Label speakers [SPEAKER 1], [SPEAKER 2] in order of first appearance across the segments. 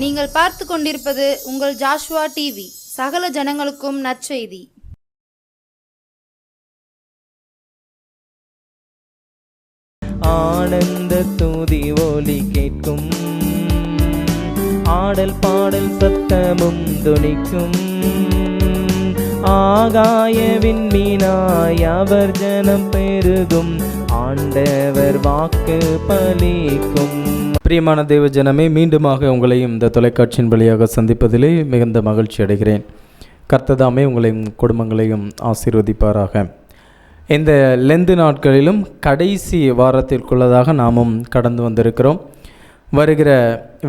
[SPEAKER 1] நீங்கள் பார்த்து கொண்டிருப்பது உங்கள் ஜாஷுவா டிவி. சகல ஜனங்களுக்கும் நற்செய்தி.
[SPEAKER 2] ஆனந்த துதி ஒலி கேட்கும், ஆடல் பாடல் சத்தமும் துணிக்கும். ஆகாய விண்மீனாய் அவர் ஜனம் பெருகும், ஆண்டவர் வாக்கு பலிக்கும். பிரியமான தேவ ஜனமே, மீண்டுமாக உங்களையும் இந்த தொலைக்காட்சியின் வழியாக சந்திப்பதிலே மிகுந்த மகிழ்ச்சி அடைகிறேன். கர்த்ததாமே உங்களையும் குடும்பங்களையும் ஆசீர்வதிப்பாராக. இந்த லெந்து நாட்களிலும் கடைசி வாரத்திற்குள்ளதாக நாமும் கடந்து வந்திருக்கிறோம். வருகிற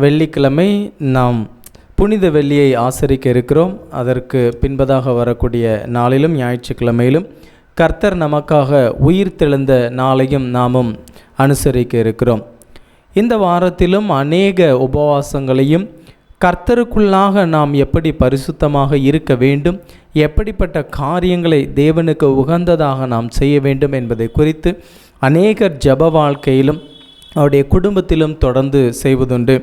[SPEAKER 2] வெள்ளிக்கிழமை நாம் புனித வெள்ளியை ஆசரிக்க இருக்கிறோம். அதற்கு பின்பதாக வரக்கூடிய நாளிலும் ஞாயிற்றுக்கிழமையிலும் கர்த்தர் நமக்காக உயிர் தெழுந்த நாளையும் நாமும் அனுசரிக்க இருக்கிறோம். இந்த வாரத்திலும் அநேக உபவாசங்களையும் கர்த்தருக்குள்ளாக நாம் எப்படி பரிசுத்தமாக இருக்க வேண்டும், எப்படிப்பட்ட காரியங்களை தேவனுக்கு உகந்ததாக நாம் செய்ய வேண்டும் என்பதை குறித்து அநேகர் ஜப வாழ்க்கையிலும் அவருடைய குடும்பத்திலும் தொடர்ந்து செய்வதுண்டு.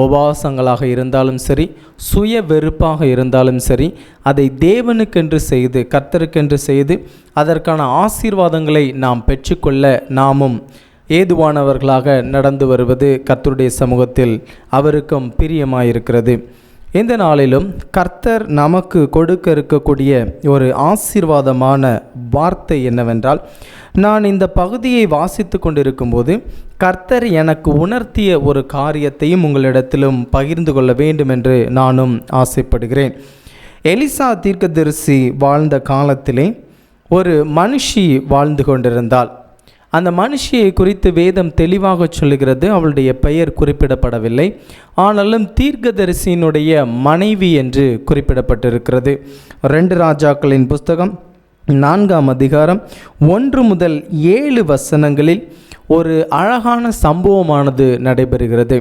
[SPEAKER 2] உபவாசங்களாக இருந்தாலும் சரி, சுய வெறுப்பாக இருந்தாலும் சரி, அதை தேவனுக்கென்று செய்து கர்த்தருக்கென்று செய்து அதற்கான ஆசீர்வாதங்களை நாம் பெற்றுக்கொள்ள நாமும் ஏதுவானவர்களாக நடந்து வருவது கர்த்தருடைய சமூகத்தில் அவருக்கும் பிரியமாயிருக்கிறது. இந்த நாளிலும் கர்த்தர் நமக்கு கொடுக்க இருக்கக்கூடிய ஒரு ஆசீர்வாதமான வார்த்தை என்னவென்றால், நான் இந்த பகுதியை வாசித்து கொண்டிருக்கும்போது கர்த்தர் எனக்கு உணர்த்திய ஒரு காரியத்தையும் உங்களிடத்திலும் பகிர்ந்து கொள்ள வேண்டும் என்று நானும் ஆசைப்படுகிறேன். எலிசா தீர்க்கதரிசி வாழ்ந்த காலத்திலே ஒரு மனுஷி வாழ்ந்து கொண்டிருந்தாள். அந்த மனுஷியை குறித்து வேதம் தெளிவாக சொல்லுகிறது. அவளுடைய பெயர் குறிப்பிடப்படவில்லை, ஆனாலும் தீர்க்கதரிசியினுடைய மனைவி என்று குறிப்பிடப்பட்டிருக்கிறது. 2 ராஜாக்களின் புஸ்தகம் 4ஆம் அதிகாரம் 1 முதல் 7 வசனங்களில் ஒரு அழகான சம்பவமானது நடைபெறுகிறது.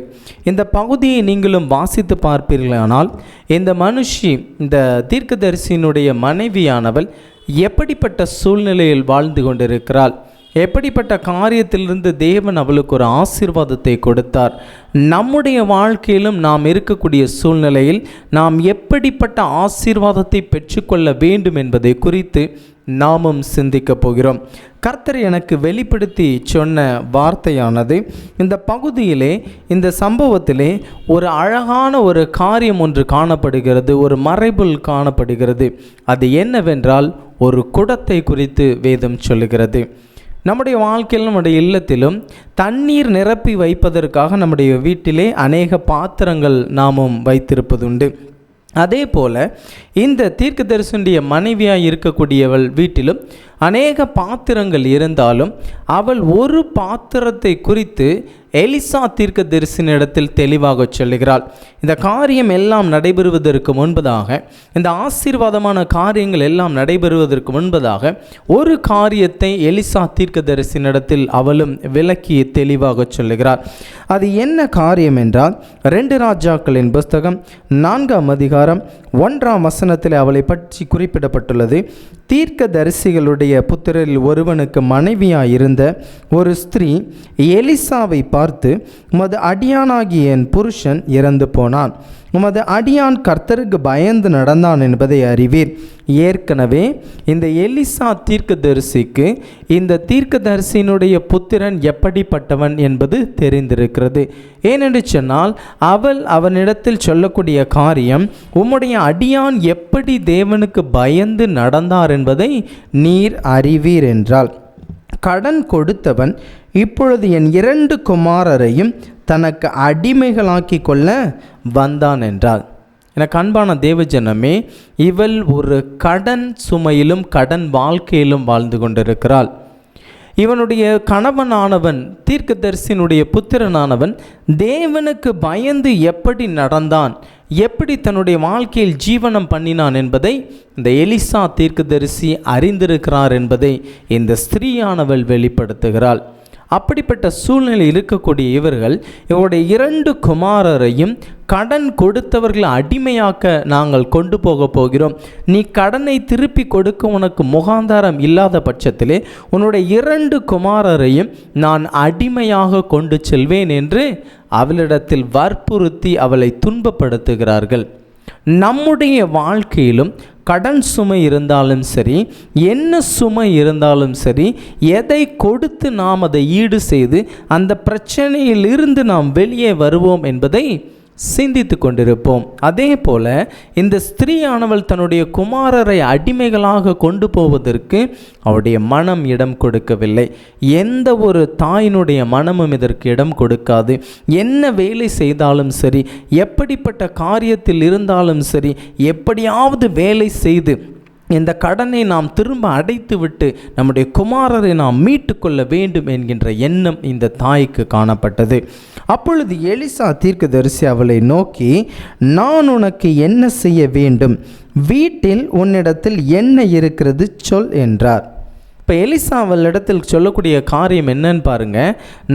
[SPEAKER 2] இந்த பகுதியை நீங்களும் வாசித்து பார்ப்பீர்களானால், இந்த மனுஷி, இந்த தீர்க்கதரிசியினுடைய மனைவியானவள் எப்படிப்பட்ட சூழ்நிலையில் வாழ்ந்து கொண்டிருக்கிறாள், எப்படிப்பட்ட காரியத்திலிருந்து தேவன் அவளுக்கு ஒரு ஆசீர்வாதத்தை கொடுத்தார், நம்முடைய வாழ்க்கையிலும் நாம் இருக்கக்கூடிய சூழ்நிலையில் நாம் எப்படிப்பட்ட ஆசீர்வாதத்தை பெற்றுக்கொள்ள வேண்டும் என்பதை குறித்து நாமும் சிந்திக்கப் போகிறோம். கர்த்தர் எனக்கு வெளிப்படுத்தி சொன்ன வார்த்தையானது, இந்த பகுதியிலே, இந்த சம்பவத்திலே ஒரு அழகான ஒரு காரியம் ஒன்று காணப்படுகிறது, ஒரு மறைபொருள் காணப்படுகிறது. அது என்னவென்றால், ஒரு குடத்தை குறித்து வேதம் சொல்லுகிறது. நம்முடைய வாழ்க்கையிலும் நம்முடைய இல்லத்திலும் தண்ணீர் நிரப்பி வைப்பதற்காக நம்முடைய வீட்டிலே அநேக பாத்திரங்கள் நாமும் வைத்திருப்பதுண்டு. அதே போல் இந்த தீர்க்கதரிசியுடைய மனைவியாக இருக்கக்கூடியவள் வீட்டிலும் அநேக பாத்திரங்கள் இருந்தாலும் அவள் ஒரு பாத்திரத்தை குறித்து எலிசா தீர்க்கதரிசியினிடத்தில் தெளிவாக சொல்லுகிறாள். இந்த காரியம் எல்லாம் நடைபெறுவதற்கு முன்பதாக, இந்த ஆசீர்வாதமான காரியங்கள் எல்லாம் நடைபெறுவதற்கு முன்பதாக ஒரு காரியத்தை எலிசா தீர்க்கதரிசியினிடத்தில் அவளும் விளக்கி தெளிவாக சொல்லுகிறாள். அது என்ன காரியம் என்றால், 2 ராஜாக்களின் புஸ்தகம் 4ஆம் அதிகாரம் 1ஆம் வசனத்தில் அவளை பற்றி குறிப்பிடப்பட்டுள்ளது. தீர்க்கதரிசிகளுடைய புத்திரரில் ஒருவனுக்கு மனைவியாய் இருந்த ஒரு ஸ்திரீ எலிசாவை பார்த்து, உமது அடியானாகிய என் புருஷன் இறந்து போனான், உமது அடியான் கர்த்தருக்கு பயந்து நடந்தான் என்பதை அறிவீர். ஏற்கனவே இந்த எலிசா தீர்க்கதரிசிக்கு இந்த தீர்க்கதரிசியினுடைய புத்திரன் எப்படிப்பட்டவன் என்பது தெரிந்திருக்கிறது. ஏனென்று சொன்னால், அவனிடத்தில் சொல்லக்கூடிய காரியம், உம்முடைய அடியான் எப்படி தேவனுக்கு பயந்து நடந்தார் என்பதை நீர் அறிவீர் என்றால், கடன் கொடுத்தவன் இப்பொழுது என் 2 குமாரரையும் தனக்கு அடிமைகளாக்கி கொள்ள வந்தான் என்றாள். எனக்கு அன்பான தேவஜனமே, இவள் ஒரு கடன் சுமையிலும் கடன் வாழ்க்கையிலும் வாழ்ந்து கொண்டிருக்கிறாள். இவனுடைய கணவனானவன், தீர்க்கதரிசியினுடைய புத்திரனானவன் தேவனுக்கு பயந்து எப்படி நடந்தான், எப்படி தன்னுடைய வாழ்க்கையில் ஜீவனம் பண்ணினான் என்பதை இந்த எலிசா தீர்க்கதரிசி அறிந்திருக்கிறார் என்பதை இந்த ஸ்திரீயானவள் வெளிப்படுத்துகிறாள். அப்படிப்பட்ட சூழ்நிலை இருக்கக்கூடிய இவருடைய 2 குமாரரையும் கடன் கொடுத்தவர்களை அடிமையாக்க நாங்கள் கொண்டு போகிறோம். நீ கடனை திருப்பி கொடுக்க உனக்கு முகாந்தாரம் இல்லாத பட்சத்திலே உன்னுடைய 2 குமாரரையும் நான் அடிமையாக கொண்டு செல்வேன் என்று அவளிடத்தில் வற்புறுத்தி அவளை துன்பப்படுத்துகிறார்கள். நம்முடைய வாழ்க்கையிலும் கடன் சுமை இருந்தாலும் சரி, என்ன சுமை இருந்தாலும் சரி, எதை கொடுத்து நாம் அதை ஈடு செய்து அந்த பிரச்சனையிலிருந்து நாம் வெளியே வருவோம் என்பதை சிந்தித்து கொண்டிருப்போம். அதே போல இந்த ஸ்திரீயானவள் தன்னுடைய குமாரரை அடிமைகளாக கொண்டு போவதற்கு அவருடைய மனம் இடம் கொடுக்கவில்லை. எந்த ஒரு தாயினுடைய மனமும் இதற்கு இடம் கொடுக்காது. என்ன வேலை செய்தாலும் சரி, எப்படிப்பட்ட காரியத்தில் இருந்தாலும் சரி, எப்படியாவது வேலை செய்து இந்த கடனை நாம் திரும்ப அடைத்து விட்டு நம்முடைய குமாரரை நாம் மீட்டு கொள்ள வேண்டும் என்கின்ற எண்ணம் இந்த தாய்க்கு காணப்பட்டது. அப்பொழுது எலிசா தீர்க்கதரிசி அவளை நோக்கி, நான் உனக்கு என்ன செய்ய வேண்டும்? வீட்டில் உன்னிடத்தில் என்ன இருக்கிறது சொல் என்றார். இப்போ எலிசா அவளிடத்தில் சொல்லக்கூடிய காரியம் என்னன்னு பாருங்க.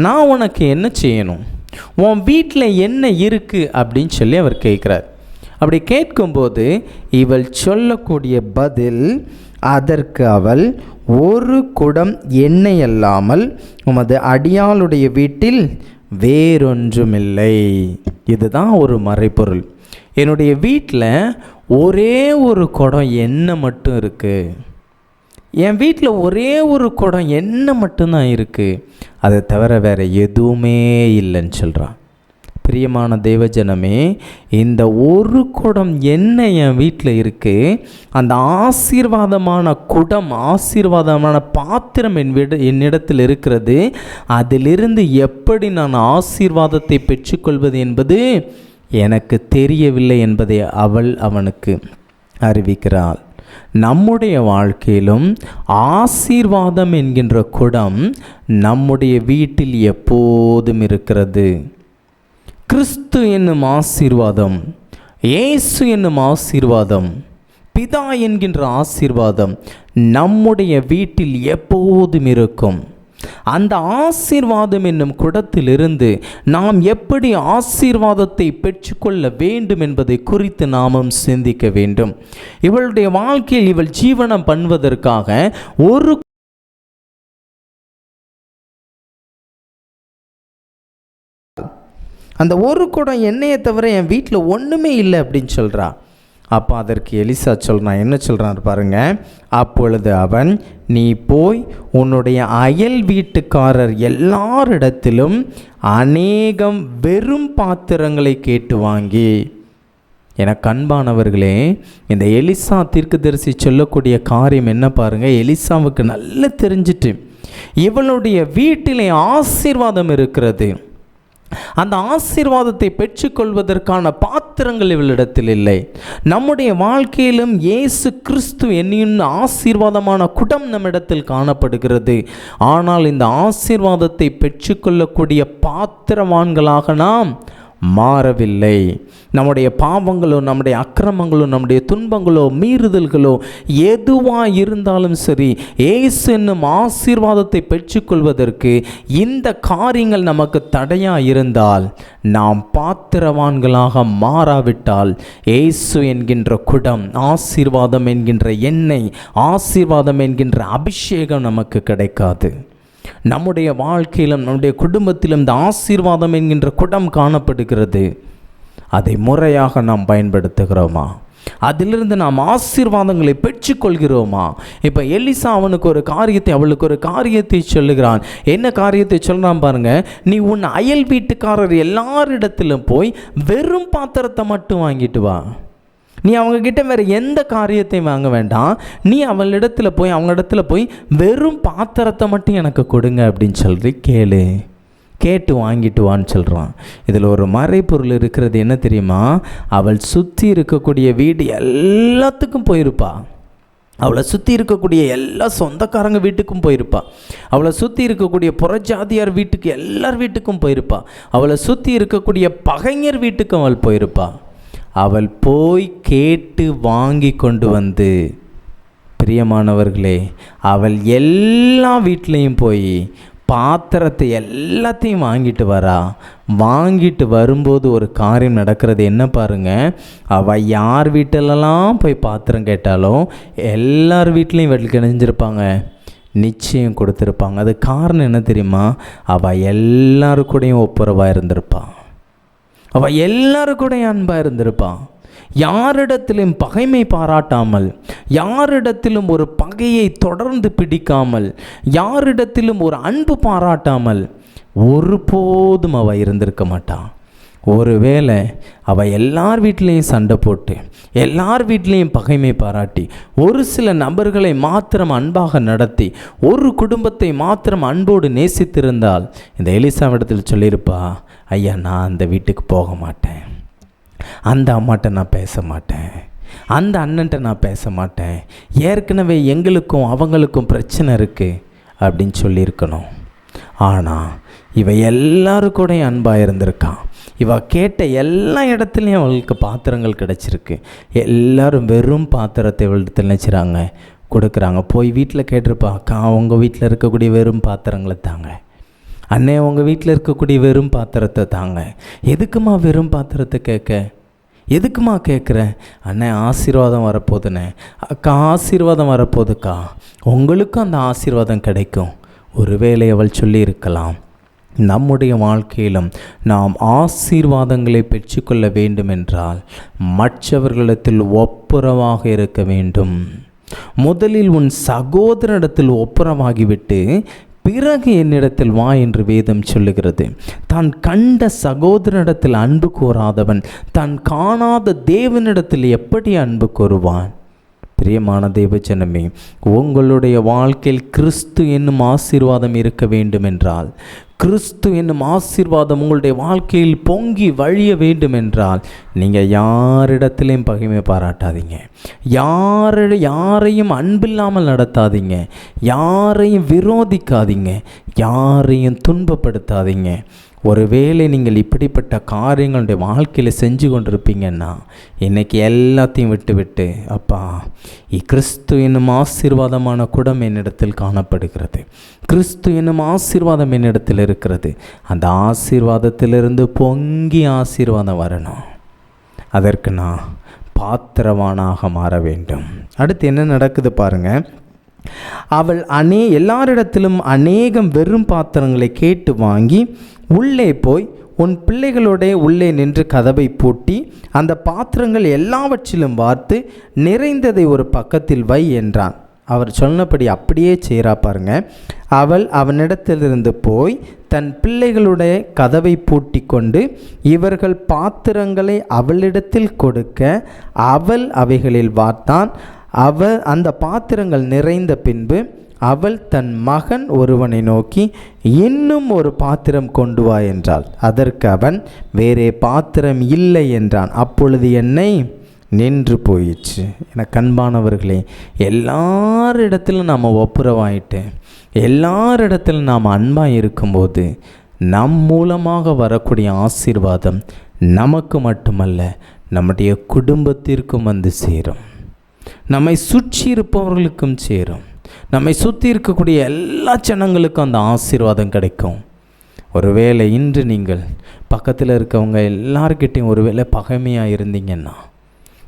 [SPEAKER 2] நான் உனக்கு என்ன செய்யணும்? உன் வீட்டில் என்ன இருக்குது அப்படின்னு சொல்லி அவர் கேட்குறார். அப்படி கேட்கும்போது இவள் சொல்லக்கூடிய பதில், அதற்கு அவள், 1 குடம் எண்ணெய் அல்லாமல் உமது அடியாளுடைய வீட்டில் வேறொன்றுமில்லை. இதுதான் ஒரு மறைப்பொருள். என்னுடைய வீட்டில் ஒரே ஒரு குடம் எண்ணெய் மட்டும் இருக்குது. என் வீட்டில் ஒரே ஒரு குடம் எண்ணெய் மட்டும்தான் இருக்குது. அதை தவிர வேறு எதுவுமே இல்லைன்னு சொல்கிறான். பிரியமான தேவஜனமே, இந்த 1 குடம் எண்ணெய் என் வீட்டில் இருக்குது. அந்த ஆசீர்வாதமான குடம், ஆசீர்வாதமான பாத்திரம் என்னிடத்தில் இருக்கிறது. அதிலிருந்து எப்படி நான் ஆசீர்வாதத்தை பெற்றுக்கொள்வது என்பது எனக்கு தெரியவில்லை என்பதை அவள் அவனுக்கு அறிவிக்கிறாள். நம்முடைய வாழ்க்கையிலும் ஆசீர்வாதம் என்கின்ற குடம் நம்முடைய வீட்டில் எப்போதும் இருக்கிறது. கிறிஸ்து என்னும் ஆசீர்வாதம், இயேசு என்னும் ஆசீர்வாதம், பிதா என்கின்ற ஆசீர்வாதம் நம்முடைய வீட்டில் எப்போதும் இருக்கும். அந்த ஆசீர்வாதம் என்னும் குடத்திலிருந்து நாம் எப்படி ஆசீர்வாதத்தை பெற்றுக்கொள்ள வேண்டும் என்பதை குறித்து நாமும் சிந்திக்க வேண்டும். இவளுடைய வாழ்க்கையில் இவள் ஜீவனம் பண்ணுவதற்காக அந்த 1 குடம் எண்ணெயை தவிர என் வீட்டில் ஒன்றுமே இல்லை அப்படின்னு சொல்கிறா. அப்போ அதற்கு எலிசா சொல்கிறான். என்ன சொல்கிறான் பாருங்க. அப்பொழுது அவன், நீ போய் உன்னுடைய அயல் வீட்டுக்காரர் எல்லாரிடத்திலும் அநேகம் வெறும் பாத்திரங்களை கேட்டு வாங்கி. எனக்கு அன்பானவர்களே, இந்த எலிசா தீர்க்கதரிசி சொல்லக்கூடிய காரியம் என்ன பாருங்க. எலிசாவுக்கு நல்லா தெரிஞ்சிட்டு இவளுடைய வீட்டிலே ஆசீர்வாதம் இருக்கிறது. அந்த ஆசீர்வாதத்தை பெற்றுக்கொள்வதற்கான பாத்திரங்கள் இவளிடத்தில் இல்லை. நம்முடைய வாழ்க்கையிலும் இயேசு கிறிஸ்து என்னும் ஆசீர்வாதமான குடம் நம்மிடத்தில் காணப்படுகிறது. ஆனால் இந்த ஆசீர்வாதத்தை பெற்றுக்கொள்ளக்கூடிய பாத்திரவான்களாக நாம் மாறவில்லை. நம்முடைய பாவங்களோ, நம்முடைய அக்கிரமங்களோ, நம்முடைய துன்பங்களோ, மீறுதல்களோ எதுவாக இருந்தாலும் சரி, இயேசு என்னும் ஆசீர்வாதத்தை பெற்றுக்கொள்வதற்கு இந்த காரியங்கள் நமக்கு தடையாக இருந்தால், நாம் பாத்திரவான்களாக மாறாவிட்டால், இயேசு என்கின்ற குடம், ஆசீர்வாதம் என்கின்ற எண்ணெய், ஆசீர்வாதம் என்கின்ற அபிஷேகம் நமக்கு கிடைக்காது. நம்முடைய வாழ்க்கையிலும் நம்முடைய குடும்பத்திலும் இந்த ஆசீர்வாதம் என்கின்ற குடம் காணப்படுகிறது. அதை முறையாக நாம் பயன்படுத்துகிறோமா? அதிலிருந்து நாம் ஆசீர்வாதங்களை பெற்றுக்கொள்கிறோமா? இப்போ எலிசா அவளுக்கு ஒரு காரியத்தை சொல்லுகிறான். என்ன காரியத்தை சொல்கிறான் பாருங்க. நீ உன் அயல் வீட்டுக்காரர் எல்லாரிடத்திலும் போய் வெறும் பாத்திரத்தை மட்டும் வாங்கிட்டு வா. நீ அவங்கக்கிட்ட வேறு எந்த காரியத்தையும் வாங்க வேண்டாம். நீ அவங்க இடத்துல போய் வெறும் பாத்திரத்தை மட்டும் எனக்கு கொடுங்க அப்படின்னு சொல்லி கேட்டு வாங்கிட்டு வான்னு சொல்கிறான். இதில் ஒரு மறைப்பொருள் இருக்கிறது. என்ன தெரியுமா? அவள் சுற்றி இருக்கக்கூடிய வீடு எல்லாத்துக்கும் போயிருப்பா. அவளை சுற்றி இருக்கக்கூடிய எல்லா சொந்தக்காரங்க வீட்டுக்கும் போயிருப்பா. அவளை சுற்றி இருக்கக்கூடிய புறஜாதியார் வீட்டுக்கு எல்லார் வீட்டுக்கும் போயிருப்பா. அவளை சுற்றி இருக்கக்கூடிய பகைஞர் வீட்டுக்கும் அவள் போயிருப்பா. அவள் போய் கேட்டு வாங்கி கொண்டு வந்து, பிரியமானவர்களே, அவள் எல்லா வீட்லேயும் போய் பாத்திரத்தை எல்லாத்தையும் வாங்கிட்டு வரா. வாங்கிட்டு வரும்போது ஒரு காரியம் நடக்கிறது என்ன பாருங்க. அவள் யார் வீட்டிலலாம் போய் பாத்திரம் கேட்டாலும் எல்லார் வீட்லேயும் வெள்ளிக்கிணைஞ்சிருப்பாங்க, நிச்சயம் கொடுத்துருப்பாங்க. அது காரணம் என்ன தெரியுமா? அவள் எல்லாரு கூடயும் ஒப்புரவாக இருந்திருப்பாள். அவள் எல்லாரு கூடயும் அன்பாக இருந்திருப்பாள். யாரிடத்திலும் பகைமை பாராட்டாமல், யாரிடத்திலும் ஒரு பகையை தொடர்ந்து பிடிக்காமல், யாரிடத்திலும் ஒரு அன்பு பாராட்டாமல் ஒருபோதும் அவள் இருந்திருக்க மாட்டான். ஒருவேளை அவள் எல்லார் வீட்லேயும் சண்டை போட்டு, எல்லார் வீட்லேயும் பகைமை பாராட்டி, ஒரு சில நபர்களை மாத்திரம் அன்பாக நடத்தி, ஒரு குடும்பத்தை மாத்திரம் அன்போடு நேசித்திருந்தால் இந்த எலிசாவிடத்தில் சொல்லியிருப்பா, ஐயா நான் அந்த வீட்டுக்கு போக மாட்டேன், அந்த அம்மாட்ட நான் பேச மாட்டேன், அந்த அண்ணன்ட்ட நான் பேச மாட்டேன், ஏற்கனவே எங்களுக்கும் அவங்களுக்கும் பிரச்சனை இருக்குது அப்படின்னு சொல்லியிருக்கணும். ஆனால் இவ எல்லாரும் கூட அன்பாக இருந்திருக்கான். இவ கேட்ட எல்லா இடத்துலையும் அவளுக்கு பாத்திரங்கள் கிடச்சிருக்கு. எல்லாரும் வெறும் பாத்திரத்தை இவள்கிட்ட நினச்சிறாங்க, கொடுக்குறாங்க. போய் வீட்டில் கேட்டிருப்பா, அக்கா உங்கள் வீட்டில் இருக்கக்கூடிய வெறும் பாத்திரங்களை தாங்க, அண்ணே உங்கள் வீட்டில் இருக்கக்கூடிய வெறும் பாத்திரத்தை தாங்க. எதுக்குமா வெறும் பாத்திரத்தை கேட்க? எதுக்குமா கேட்குற? அண்ணே ஆசீர்வாதம் வரப்போகுதுண்ணே. அக்கா ஆசீர்வாதம் வரப்போகுதுக்கா, உங்களுக்கும் அந்த ஆசீர்வாதம் கிடைக்கும். ஒருவேளை அவள் சொல்லியிருக்கலாம், நம்முடைய வாழ்க்கையிலும் நாம் ஆசீர்வாதங்களை பெற்றுக்கொள்ள வேண்டுமென்றால் மற்றவர்களிடத்தில் ஒப்புரவாக இருக்க வேண்டும். முதலில் உன் சகோதரனிடத்தில் ஒப்புரவாகிவிட்டு பிறகு என்னிடத்தில் வா என்று வேதம் சொல்லுகிறது. தான் கண்ட சகோதரனிடத்தில் அன்பு கூறாதவன் தான் காணாத தேவனிடத்தில் எப்படி அன்பு கூறுவான்? பிரியமான தேவ ஜனமே, உங்களுடைய வாழ்க்கையில் கிறிஸ்து என்னும் ஆசீர்வாதம் இருக்க வேண்டும் என்றால், கிறிஸ்து என்னும் ஆசீர்வாதம் உங்களுடைய வாழ்க்கையில் பொங்கி வழிய வேண்டும் என்றால், நீங்கள் யாரிடத்திலையும் பகைமை பாராட்டாதீங்க, யாரையும் அன்பில்லாமல் நடத்தாதீங்க, யாரையும் விரோதிக்காதீங்க, யாரையும் துன்பப்படுத்தாதீங்க. ஒருவேளை நீங்கள் இப்படிப்பட்ட காரியங்களுடைய வாழ்க்கையில் செஞ்சு கொண்டிருப்பீங்கன்னா, இன்றைக்கி எல்லாத்தையும் விட்டு அப்பா கிறிஸ்து என்னும் ஆசீர்வாதமான குடம் என்னிடத்தில் காணப்படுகிறது, கிறிஸ்து என்னும் ஆசீர்வாதம் என்னிடத்தில் இருக்கிறது, அந்த ஆசீர்வாதத்திலிருந்து பொங்கி ஆசீர்வாதம் வரணும். அதற்கு நான் பாத்திரவானாக மாற வேண்டும். அடுத்து என்ன நடக்குது பாருங்கள். அவள் எல்லாரிடத்திலும் அநேகம் வெறும் பாத்திரங்களை கேட்டு வாங்கி உள்ளே போய் உன் பிள்ளைகளோட உள்ளே நின்று கதவை பூட்டி அந்த பாத்திரங்கள் எல்லாவற்றிலும் வார்த்து நிறைந்ததை ஒரு பக்கத்தில் வை என்றான். அவர் சொன்னபடி அப்படியே செய்கிறா பாருங்க. அவள் அவனிடத்திலிருந்து போய் தன் பிள்ளைகளுடைய கதவை பூட்டி கொண்டு இவர்கள் பாத்திரங்களை அவளிடத்தில் கொடுக்க அவள் அவைகளில் வார்த்தான். அவள் அந்த பாத்திரங்கள் நிறைந்த பின்பு அவள் தன் மகன் ஒருவனை நோக்கி இன்னும் ஒரு பாத்திரம் கொண்டு வா என்றாள். அதற்கு அவன் வேறே பாத்திரம் இல்லை என்றான். அப்பொழுது எண்ணெய் நின்று போயிடுச்சு. என கண்பானவர்களே, எல்லாரிடத்திலும் நாம் ஒப்புரவாயிட்டு எல்லாரிடத்திலும் நாம் அன்பாக இருக்கும்போது நம் மூலமாக வரக்கூடிய ஆசீர்வாதம் நமக்கு மட்டுமல்ல, நம்முடைய குடும்பத்திற்கும் வந்து சேரும், நம்மை சுற்றி இருப்பவர்களுக்கும் சேரும், நம்மை சுற்றி இருக்கக்கூடிய எல்லா ஜனங்களுக்கும் அந்த ஆசீர்வாதம் கிடைக்கும். ஒருவேளை இன்று நீங்கள் பக்கத்தில் இருக்கவங்க எல்லார்கிட்டையும் ஒருவேளை பகைமையாக இருந்தீங்கன்னா,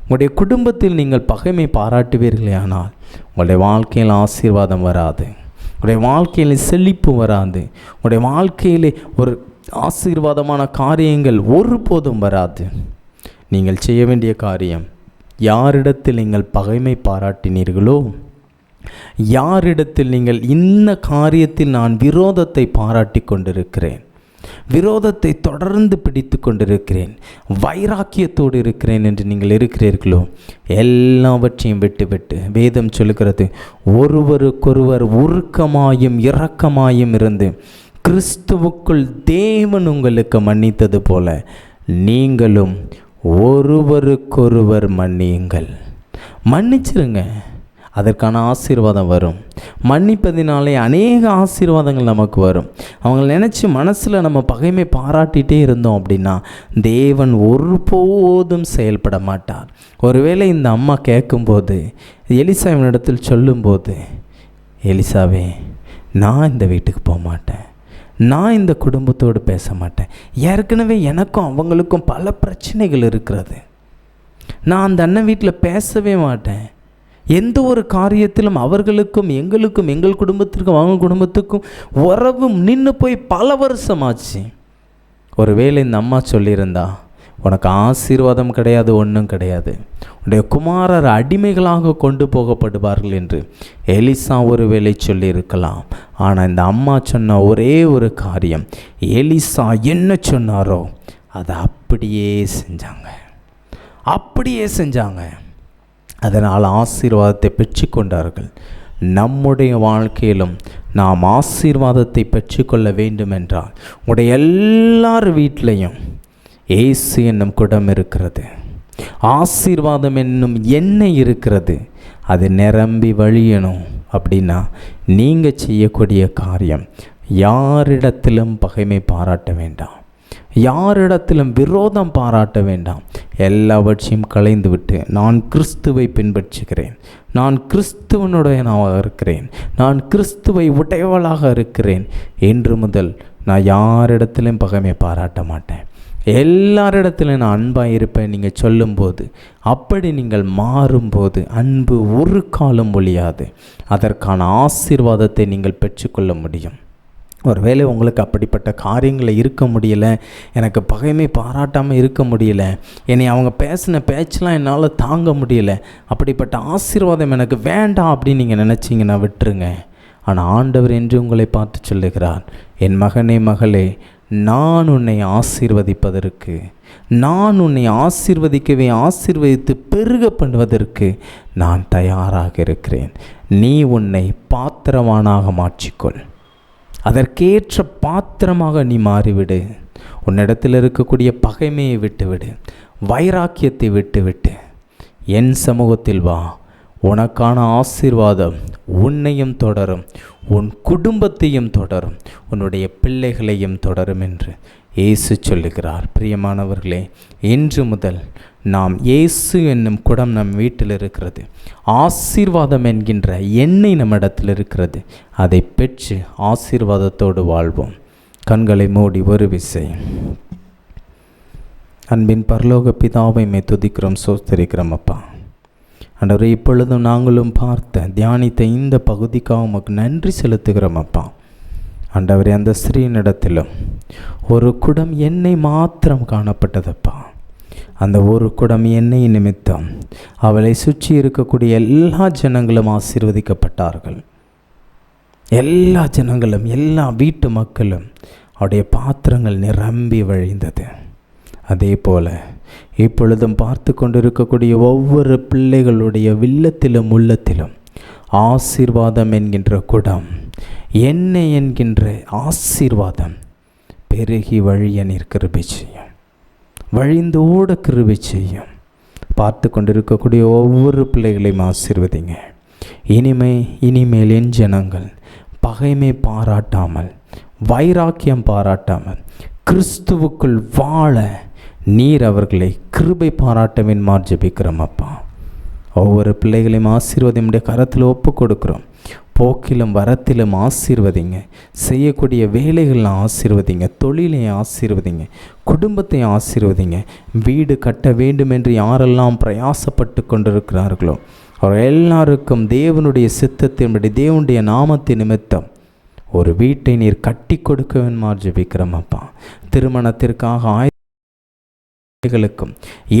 [SPEAKER 2] உங்களுடைய குடும்பத்தில் நீங்கள் பகைமை பாராட்டுவீர்களே ஆனால் உங்களுடைய வாழ்க்கையில் ஆசீர்வாதம் வராது, உங்களுடைய வாழ்க்கையில் செழிப்பு வராது, உங்களுடைய வாழ்க்கையிலே ஒரு ஆசீர்வாதமான காரியங்கள் ஒருபோதும் வராது. நீங்கள் செய்ய வேண்டிய காரியம், யாரிடத்தில் நீங்கள் பகைமை பாராட்டினீர்களோ, யாரிடத்தில் நீங்கள் இந்த காரியத்தில் நான் விரோதத்தை பாராட்டி கொண்டிருக்கிறேன், விரோதத்தை தொடர்ந்து பிடித்து கொண்டிருக்கிறேன், வைராக்கியத்தோடு இருக்கிறேன் என்று நீங்கள் இருக்கிறீர்களோ, எல்லாவற்றையும் விட்டு வேதம் சொல்லுகிறது, ஒருவருக்கொருவர் உருக்கமாயும் இரக்கமாயும் இருந்து கிறிஸ்துவுக்குள் தேவன் உங்களுக்கு மன்னித்தது போல நீங்களும் ஒருவருக்கொருவர் மன்னியுங்கள். மன்னிச்சிருங்க, அதற்கான ஆசீர்வாதம் வரும். மன்னிப்பதினாலே அநேக ஆசீர்வாதங்கள் நமக்கு வரும். அவங்க நினச்சி மனசில் நம்ம பகைமை பாராட்டிகிட்டே இருந்தோம் அப்படின்னா தேவன் ஒருபோதும் செயல்பட மாட்டார். ஒருவேளை இந்த அம்மா கேட்கும்போது, எலிசாவினிடத்தில் சொல்லும்போது, எலிசாவே நான் இந்த வீட்டுக்கு போக மாட்டேன், நான் இந்த குடும்பத்தோடு பேச மாட்டேன். ஏற்கனவே எனக்கும் அவங்களுக்கும் பல பிரச்சனைகள் இருக்கிறது. நான் அந்த அண்ணன் வீட்டில் பேசவே மாட்டேன். எந்த ஒரு காரியத்திலும் அவர்களுக்கும் எங்களுக்கும், எங்கள் குடும்பத்திற்கும் அவங்க குடும்பத்துக்கும் உறவு நின்று போய் பல வருஷமாச்சு. ஒருவேளை இந்த அம்மா சொல்லியிருந்தா, உனக்கு ஆசீர்வாதம் கிடையாது, ஒன்றும் கிடையாது, உன்னுடைய குமாரர் அடிமைகளாக கொண்டு போகப்படுவார்கள் என்று எலிசா ஒருவேளை சொல்லியிருக்கலாம். ஆனால் இந்த அம்மா சொன்ன ஒரே ஒரு காரியம், எலிசா என்ன சொன்னாரோ அதை அப்படியே செஞ்சாங்க. அதனால் ஆசீர்வாதத்தை பெற்றுக்கொண்டார்கள். நம்முடைய வாழ்க்கையிலும் நாம் ஆசீர்வாதத்தை பெற்றுக்கொள்ள வேண்டுமென்றால் உங்களுடைய எல்லார் வீட்டிலையும் இயேசு என்னும் குடம் இருக்கிறது, ஆசீர்வாதம் என்னும் எண்ணெய் இருக்கிறது. அது நிரம்பி வழியணும் அப்படின்னா நீங்கள் செய்யக்கூடிய காரியம், யாரிடத்திலும் பகைமை பாராட்ட வேண்டாம், யாரிடத்திலும் விரோதம் பாராட்ட வேண்டாம். எல்லாவற்றையும் களைந்து விட்டு, நான் கிறிஸ்துவை பின்பற்றுகிறேன், நான் கிறிஸ்துவனுடையனாக இருக்கிறேன், நான் கிறிஸ்துவை உடையவளாக இருக்கிறேன் என்று முதல் நான் யாரிடத்திலும் பகைமை பாராட்ட மாட்டேன், எல்லாரிடத்திலும் நான் அன்பாக இருப்பேன் நீங்கள் சொல்லும்போது, அப்படி நீங்கள் மாறும்போது அன்பு ஒரு காலம் ஒழியாது. அதற்கான ஆசீர்வாதத்தை நீங்கள் பெற்றுக்கொள்ள முடியும். ஒருவேளை உங்களுக்கு அப்படிப்பட்ட காரியங்களை இருக்க முடியலை, எனக்கு பகைமை பாராட்டாமல் இருக்க முடியலை, என்னை அவங்க பேசின பேச்செலாம் என்னால் தாங்க முடியலை, அப்படிப்பட்ட ஆசீர்வாதம் எனக்கு வேண்டாம் அப்படின்னு நீங்கள் நினச்சிங்கன்னா விட்டுருங்க. ஆனால் ஆண்டவர் என்று உங்களை பார்த்து சொல்லுகிறார், என் மகனே மகளே, நான் உன்னை ஆசீர்வதிப்பதற்கு, நான் உன்னை ஆசீர்வதித்து பெருக பண்ணுவதற்கு நான் தயாராக இருக்கிறேன். நீ உன்னை பாத்திரவானாக மாற்றிக்கொள், அதற்கேற்ற பாத்திரமாக நீ மாறிவிடு. உன்னிடத்தில் இருக்கக்கூடிய பகைமையை விட்டுவிடு, வைராக்கியத்தை விட்டுவிட்டு என் சமூகத்தில் வா. உனக்கான ஆசீர்வாதம் உன்னையும் தொடரும், உன் குடும்பத்தையும் தொடரும், உன்னுடைய பிள்ளைகளையும் தொடரும் என்று இயேசு சொல்லுகிறார். பிரியமானவர்களே, இன்று முதல் நாம் இயேசு என்னும் குடம் நம் வீட்டில் இருக்கிறது, ஆசீர்வாதம் என்கின்ற எண்ணெய் நம்மிடத்தில் இருக்கிறது. அதை பெற்று ஆசீர்வாதத்தோடு வாழ்வோம். கண்களை மூடி ஒரு விசை. அன்பின் பரலோக பிதாவை மே துதிக்கிறோம், சோஸ்தரிக்கிறோம். அப்பா ஆண்டவரே, இப்பொழுதும் நாங்களும் பார்த்த தியானித்த இந்த பகுதிக்காக உமக்கு நன்றி செலுத்துகிறோம். அப்பா ஆண்டவரே, அந்த ஸ்ரீனிடத்திலும் ஒரு குடம் எண்ணெய் மாத்திரம் காணப்பட்டதப்பா. அந்த ஒரு குடம் எண்ணெய் நிமித்தம் அவளை சுற்றி இருக்கக்கூடிய எல்லா ஜனங்களும் ஆசீர்வதிக்கப்பட்டார்கள். எல்லா ஜனங்களும், எல்லா வீட்டு மக்களும் அவருடைய பாத்திரங்கள் நிரம்பி வழிந்தது. அதே போல் இப்பொழுதும் பார்த்து கொண்டிருக்கக்கூடிய ஒவ்வொரு பிள்ளைகளுடைய வில்லத்திலும் உள்ளத்திலும் ஆசீர்வாதம் என்கின்ற குடம், எண்ணெய் என்கின்ற ஆசீர்வாதம் பெருகி வழிய நீர் கிருபை செய்யும், வழிந்தோட கிருபை செய்யும். பார்த்து கொண்டிருக்கக்கூடிய ஒவ்வொரு பிள்ளைகளையும் ஆசீர்வதிங்க. இனிமேல் என் ஜனங்கள் பகைமை பாராட்டாமல், வைராக்கியம் பாராட்டாமல், கிறிஸ்துவுக்குள் வாழ நீர் அவர்களை கிருபை பாராட்டவின் ஜெபிக்கிறோம். அப்பா, ஒவ்வொரு பிள்ளைகளையும் ஆசீர்வதியுடைய கரத்தில் ஒப்பு கொடுக்குறோம். போக்கிலும் வரத்திலும் ஆசீர்வதிங்க, செய்யக்கூடிய வேலைகள்லாம் ஆசீர்வதிங்க, தொழிலையும் ஆசீர்வதிங்க, குடும்பத்தையும் ஆசீர்வதிங்க. வீடு கட்ட வேண்டும் என்று யாரெல்லாம் பிரயாசப்பட்டு கொண்டிருக்கிறார்களோ அவர் எல்லாருக்கும் தேவனுடைய சித்தத்தின்படி, தேவனுடைய நாமத்தின் நிமித்தம் ஒரு வீட்டை நீர் கட்டி கொடுக்க வேண்டுமாறு ஜெபிக்கிறோம். அப்பா, திருமணத்திற்காக களுக்கும்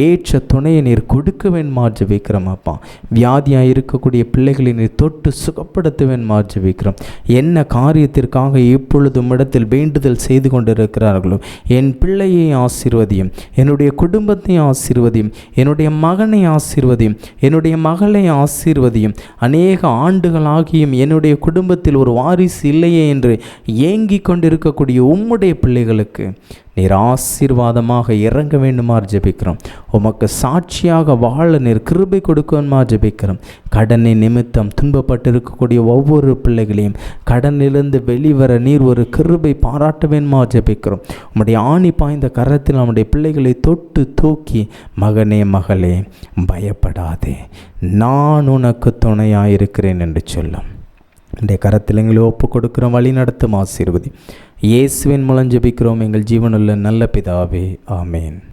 [SPEAKER 2] ஏற்ற துணையை நீர் கொடுக்க வேண்டுமாறு ஜெபிக்கிறோம். அப்பா, வியாதியாக இருக்கக்கூடிய பிள்ளைகளை நீர் தொட்டு சுகப்படுத்த வேண்டுமாறு ஜெபிக்கிறோம். என்ன காரியத்திற்காக இப்பொழுது இடத்தில் வேண்டுதல் செய்து கொண்டிருக்கிறார்களோ, என் பிள்ளையை ஆசீர்வதியும், என்னுடைய குடும்பத்தை ஆசீர்வதியும், என்னுடைய மகனை ஆசீர்வதியும், என்னுடைய மகளை ஆசீர்வதியும். அநேக ஆண்டுகளாகியும் என்னுடைய குடும்பத்தில் ஒரு வாரிசு இல்லையே என்று ஏங்கி கொண்டிருக்கக்கூடிய உம்முடைய பிள்ளைகளுக்கு நீர் ஆசீர்வாதமாக இறங்க வேண்டுமாறு ஜெபிக்கிறோம். உமக்கு சாட்சியாக வாழ நீர் கிருபை கொடுக்குமாறு ஜெபிக்கிறோம். கடனின் நிமித்தம் துன்பப்பட்டு இருக்கக்கூடிய ஒவ்வொரு பிள்ளைகளையும் கடனிலிருந்து வெளிவர நீர் ஒரு கிருபை பாராட்ட வேண்டுமாறு ஜெபிக்கிறோம். உம்முடைய ஆணி பாய்ந்த கரத்தில் நம்முடைய பிள்ளைகளை தொட்டு தூக்கி, மகனே மகளே பயப்படாதே, நான் உனக்கு துணையாக இருக்கிறேன் என்று சொல்லும். இந்த கரத்தில் எங்களை ஒப்பு கொடுக்குறோம். வழி நடத்தும் ஆசீர்வதி. இயேசுவின் மூலம் ஜெபிக்கிறோம் எங்கள் ஜீவனுள்ள நல்ல பிதாவே, ஆமேன்.